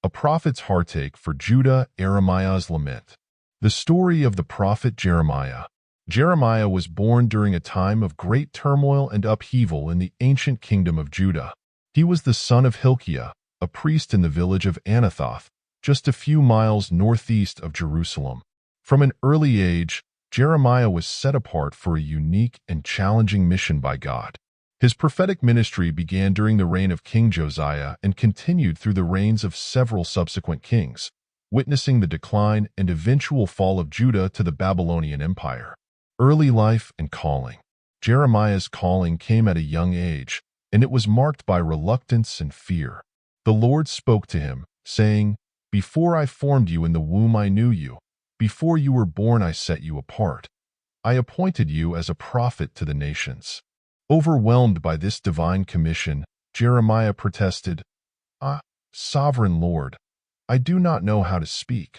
A prophet's heartache for Judah, Jeremiah's lament. The story of the prophet Jeremiah. Jeremiah was born during a time of great turmoil and upheaval in the ancient kingdom of Judah. He was the son of Hilkiah, a priest in the village of Anathoth, just a few miles northeast of Jerusalem. From an early age, Jeremiah was set apart for a unique and challenging mission by God. His prophetic ministry began during the reign of King Josiah and continued through the reigns of several subsequent kings, witnessing the decline and eventual fall of Judah to the Babylonian Empire. Early life and calling. Jeremiah's calling came at a young age, and it was marked by reluctance and fear. The Lord spoke to him, saying, "Before I formed you in the womb I knew you. Before you were born I set you apart. I appointed you as a prophet to the nations." Overwhelmed by this divine commission, Jeremiah protested, Sovereign Lord, I do not know how to speak.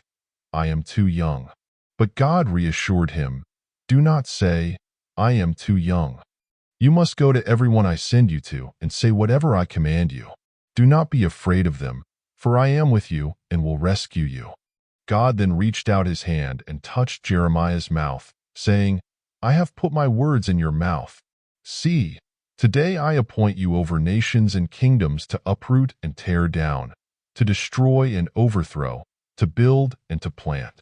I am too young." But God reassured him, "Do not say, I am too young. You must go to everyone I send you to and say whatever I command you. Do not be afraid of them, for I am with you and will rescue you." God then reached out his hand and touched Jeremiah's mouth, saying, "I have put my words in your mouth. See, today I appoint you over nations and kingdoms to uproot and tear down, to destroy and overthrow, to build and to plant."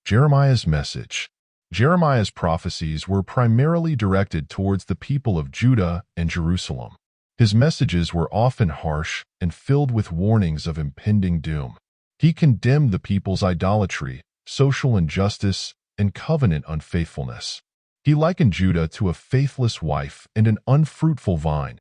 Jeremiah's message. Jeremiah's prophecies were primarily directed towards the people of Judah and Jerusalem. His messages were often harsh and filled with warnings of impending doom. He condemned the people's idolatry, social injustice, and covenant unfaithfulness. He likened Judah to a faithless wife and an unfruitful vine,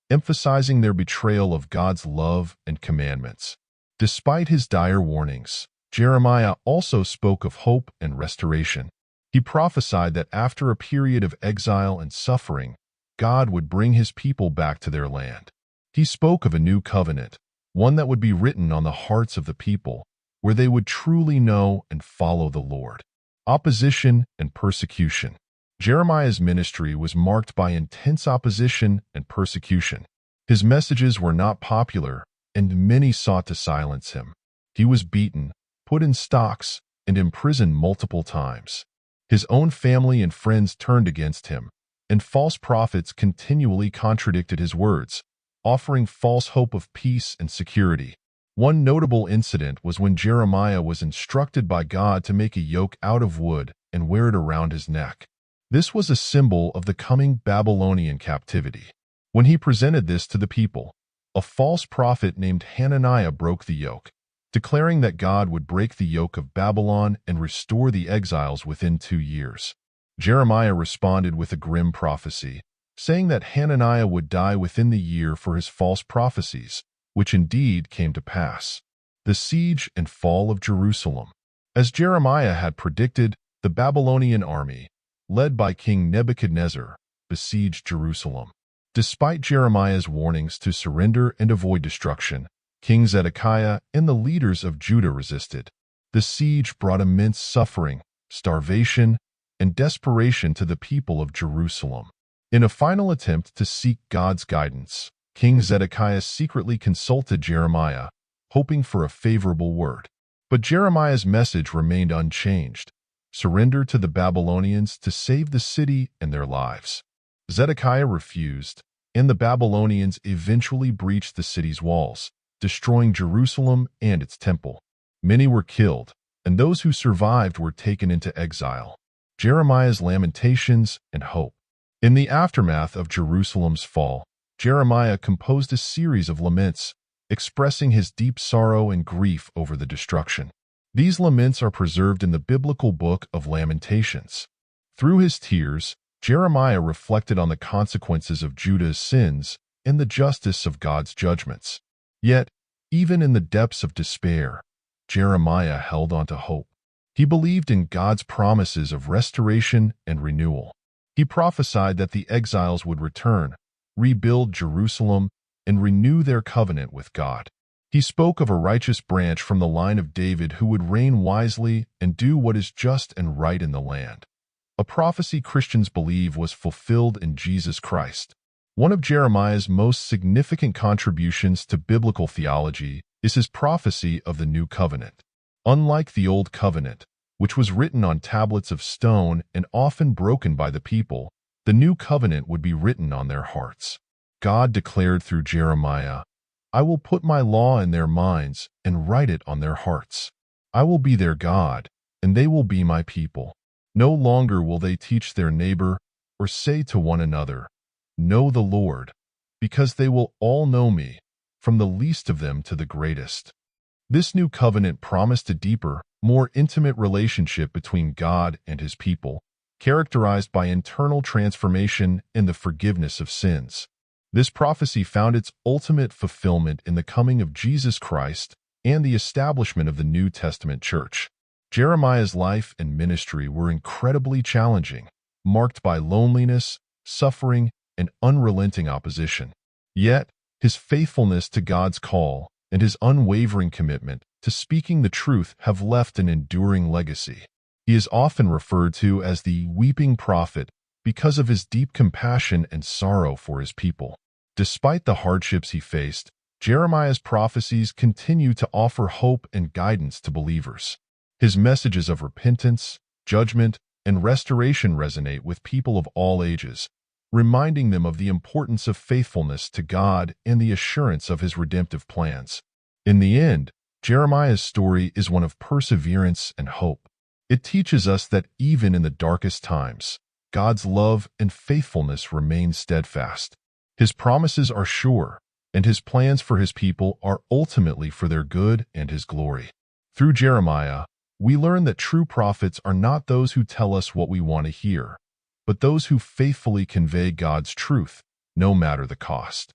emphasizing their betrayal of God's love and commandments. Despite his dire warnings, Jeremiah also spoke of hope and restoration. He prophesied that after a period of exile and suffering, God would bring his people back to their land. He spoke of a new covenant, one that would be written on the hearts of the people, where they would truly know and follow the Lord. Opposition and persecution. Jeremiah's ministry was marked by intense opposition and persecution. His messages were not popular, and many sought to silence him. He was beaten, put in stocks, and imprisoned multiple times. His own family and friends turned against him, and false prophets continually contradicted his words, offering false hope of peace and security. One notable incident was when Jeremiah was instructed by God to make a yoke out of wood and wear it around his neck. This was a symbol of the coming Babylonian captivity. When he presented this to the people, a false prophet named Hananiah broke the yoke, declaring that God would break the yoke of Babylon and restore the exiles within 2 years. Jeremiah responded with a grim prophecy, saying that Hananiah would die within the year for his false prophecies, which indeed came to pass. The siege and fall of Jerusalem. As Jeremiah had predicted, the Babylonian army, led by King Nebuchadnezzar, besieged Jerusalem. Despite Jeremiah's warnings to surrender and avoid destruction, King Zedekiah and the leaders of Judah resisted. The siege brought immense suffering, starvation, and desperation to the people of Jerusalem. In a final attempt to seek God's guidance, King Zedekiah secretly consulted Jeremiah, hoping for a favorable word. But Jeremiah's message remained unchanged: surrender to the Babylonians to save the city and their lives. Zedekiah refused, and the Babylonians eventually breached the city's walls, destroying Jerusalem and its temple. Many were killed, and those who survived were taken into exile. Jeremiah's lamentations and hope. In the aftermath of Jerusalem's fall, Jeremiah composed a series of laments, expressing his deep sorrow and grief over the destruction. These laments are preserved in the biblical book of Lamentations. Through his tears, Jeremiah reflected on the consequences of Judah's sins and the justice of God's judgments. Yet, even in the depths of despair, Jeremiah held on to hope. He believed in God's promises of restoration and renewal. He prophesied that the exiles would return, rebuild Jerusalem, and renew their covenant with God. He spoke of a righteous branch from the line of David who would reign wisely and do what is just and right in the land. A prophecy Christians believe was fulfilled in Jesus Christ. One of Jeremiah's most significant contributions to biblical theology is his prophecy of the new covenant. Unlike the old covenant, which was written on tablets of stone and often broken by the people, the new covenant would be written on their hearts. God declared through Jeremiah, "I will put my law in their minds and write it on their hearts. I will be their God, and they will be my people. No longer will they teach their neighbor or say to one another, 'Know the Lord,' because they will all know me, from the least of them to the greatest." This new covenant promised a deeper, more intimate relationship between God and his people, characterized by internal transformation and the forgiveness of sins. This prophecy found its ultimate fulfillment in the coming of Jesus Christ and the establishment of the New Testament church. Jeremiah's life and ministry were incredibly challenging, marked by loneliness, suffering, and unrelenting opposition. Yet, his faithfulness to God's call and his unwavering commitment to speaking the truth have left an enduring legacy. He is often referred to as the weeping prophet because of his deep compassion and sorrow for his people. Despite the hardships he faced, Jeremiah's prophecies continue to offer hope and guidance to believers. His messages of repentance, judgment, and restoration resonate with people of all ages, reminding them of the importance of faithfulness to God and the assurance of his redemptive plans. In the end, Jeremiah's story is one of perseverance and hope. It teaches us that even in the darkest times, God's love and faithfulness remain steadfast. His promises are sure, and his plans for his people are ultimately for their good and his glory. Through Jeremiah, we learn that true prophets are not those who tell us what we want to hear, but those who faithfully convey God's truth, no matter the cost.